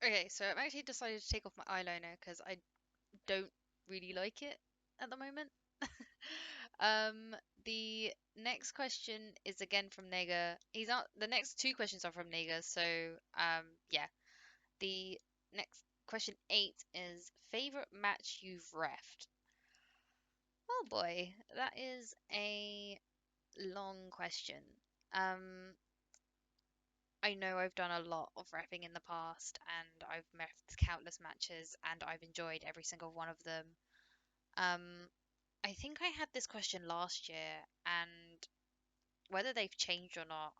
Okay, so I've actually decided to take off my eyeliner because I don't really like it at the moment. Um, the next question is again from Nega. He's not, the next two questions are from Nega, so yeah. The next question 8 is favorite match you've refed. Oh boy, that is a long question. Um, I know I've done a lot of refing in the past, and I've refed countless matches, and I've enjoyed every single one of them. Um, I think I had this question last year, and whether they've changed or not,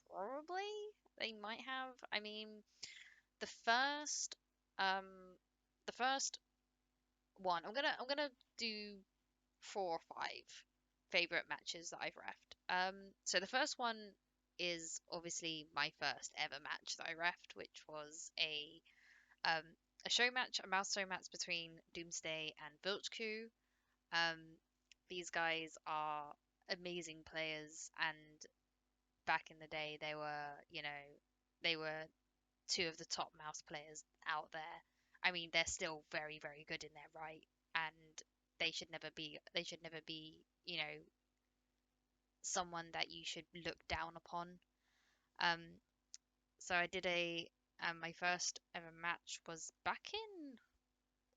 probably they might have. I mean, the first, um, the first one, I'm gonna do 4 or 5 favorite matches that I've refed. So the first one is obviously my first ever match that I refed, which was um a show match, a mouse show match between Doomsday and Vilchku. Um, these guys are amazing players, and back in the day, they were two of the top mouse players out there. I mean, they're still very, very good in their right, and they should never be, someone that you should look down upon. Um, so I did my first ever match was back in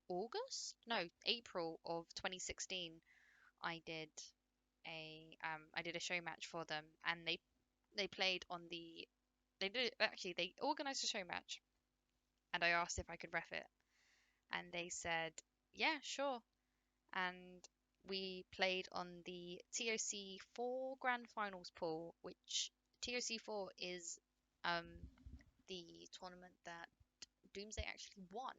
August? No, April of 2016. I did I did a show match for them, and they played on the they did actually they organized a show match, and I asked if I could ref it, and they said yeah, sure. And we played on the TOC 4 Grand Finals pool, which TOC 4 is um the tournament that Doomsday actually won.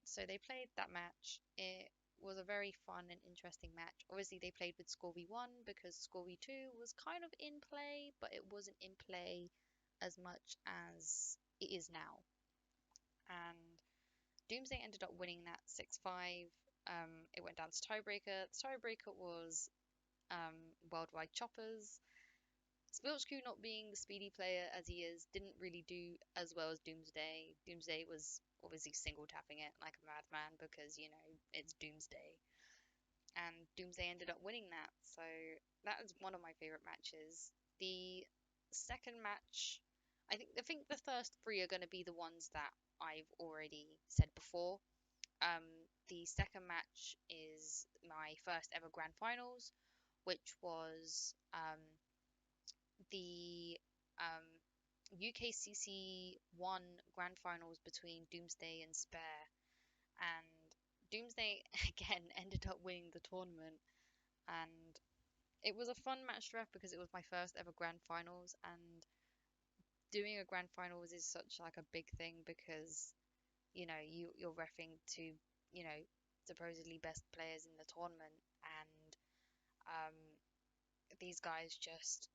So they played that match. It was a very fun and interesting match. Obviously, they played with Scorby 1 because Scorby 2 was kind of in play, but it wasn't in play as much as it is now. And Doomsday ended up winning that 6-5. It went down to tiebreaker. The tiebreaker was Worldwide Choppers. Spilchku, not being the speedy player as he is, didn't really do as well as Doomsday. Doomsday was obviously single tapping it like a madman because, it's Doomsday. And Doomsday ended up winning that. So that is one of my favorite matches. The second match, I think the first three are going to be the ones that I've already said before. Um, the second match is my first ever grand finals, which was the UKCC 1 grand finals between Doomsday and Spare. And Doomsday again ended up winning the tournament. And it was a fun match to ref because it was my first ever grand finals. And doing a grand finals is such like a big thing because you're refing to you know supposedly best players in the tournament, and um, these guys just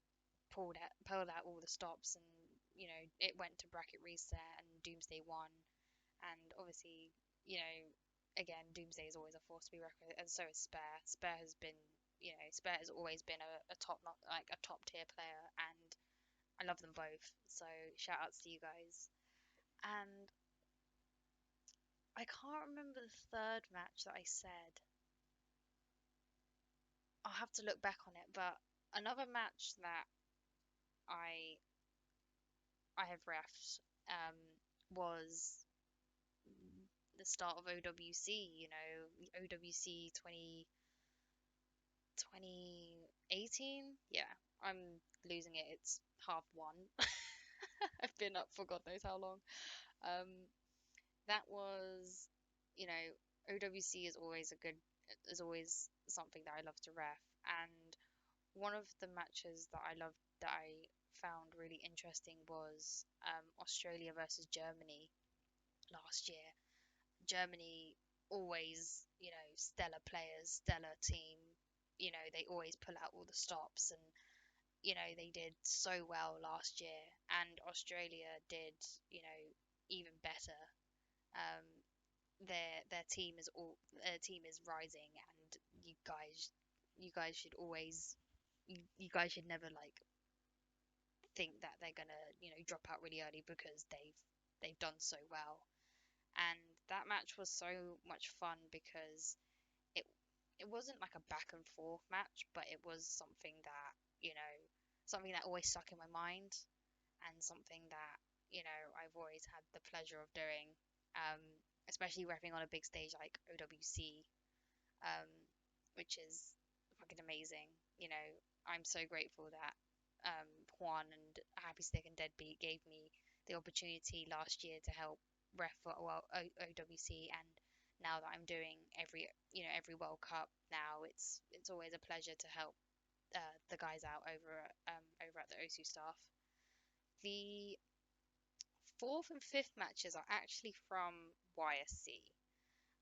pulled out all the stops, and it went to bracket reset, and Doomsday won. And obviously, again, Doomsday is always a force to be reckoned with, and so is Spare. Spare has always been a top not like a top tier player, and I love them both. So shout outs to you guys. And I can't remember the third match that I said. I'll have to look back on it, but another match that I I have refed was the start of OWC, OWC 2018. Yeah, I'm losing it. It's half one. I've been up for God knows how long. Um, that was, you know, OWC is always something that I love to ref. And one of the matches that I found really interesting was Australia versus Germany last year. Germany always, stellar players, stellar team. They always pull out all the stops, and they did so well last year. And Australia did, even better. Um, their team is rising, and you guys should always you guys should never like think that they're gonna drop out really early because they've they've done so well. And that match was so much fun because it it wasn't like a back and forth match, but it was something that, you know, something that always stuck in my mind and something that, I've always had the pleasure of doing. Um, Especially repping on a big stage like OWC, um, which is fucking amazing. You know, I'm so grateful that Juan and Happy Stick and Deadbeat gave me the opportunity last year to help ref for OWC, and now that I'm doing every World Cup now, it's always a pleasure to help the guys out over at the OSU staff. The fourth and fifth matches are actually from YSC.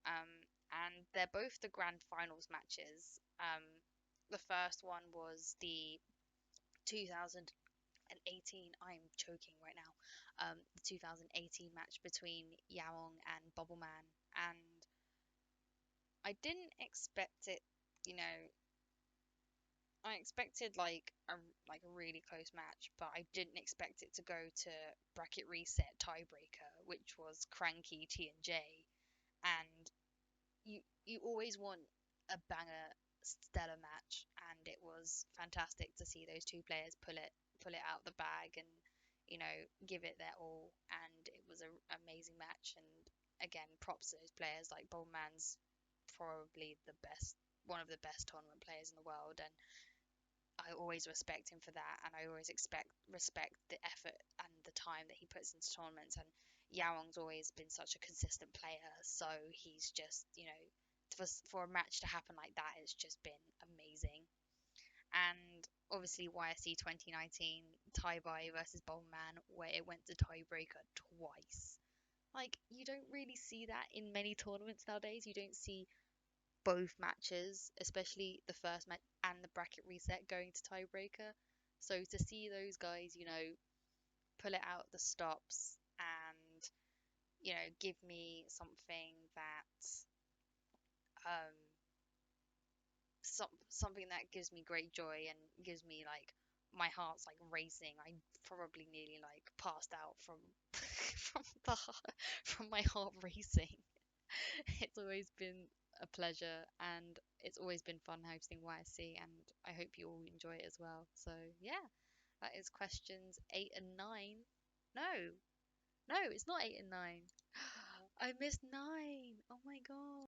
Um, and they're both the grand finals matches. The first one was the 2018. I'm choking right now. The 2018 match between Yaong and Bubbleman, and I didn't expect it. You know, I expected like a really close match, but I didn't expect it to go to bracket reset tiebreaker, which was Cranky T and J. And you always want a banger stellar match, and it was fantastic to see those two players pull it out the bag and give it their all, and it was an amazing match. And again, props to those players. Like Bowman's probably the best, one of the best tournament players in the world, and I always respect him for that, and I always respect the effort and the time that he puts into tournaments. And Yaong's always been such a consistent player, so he's just, for a match to happen like that, it's just been amazing. And obviously YSC 2019 Bye versus Bowman, where it went to tiebreaker twice. Like, you don't really see that in many tournaments nowadays. You don't see both matches, especially the first match and the bracket reset going to tiebreaker. So to see those guys, pull it out at the stops and, give me something that um something that gives me great joy and gives me like my heart's like racing. I probably nearly like passed out from from my heart racing. It's always been a pleasure, and it's always been fun hosting YSC, and I hope you all enjoy it as well. So yeah, that is questions 8 and 9. No, no, it's not 8 and 9. I missed 9. Oh my god.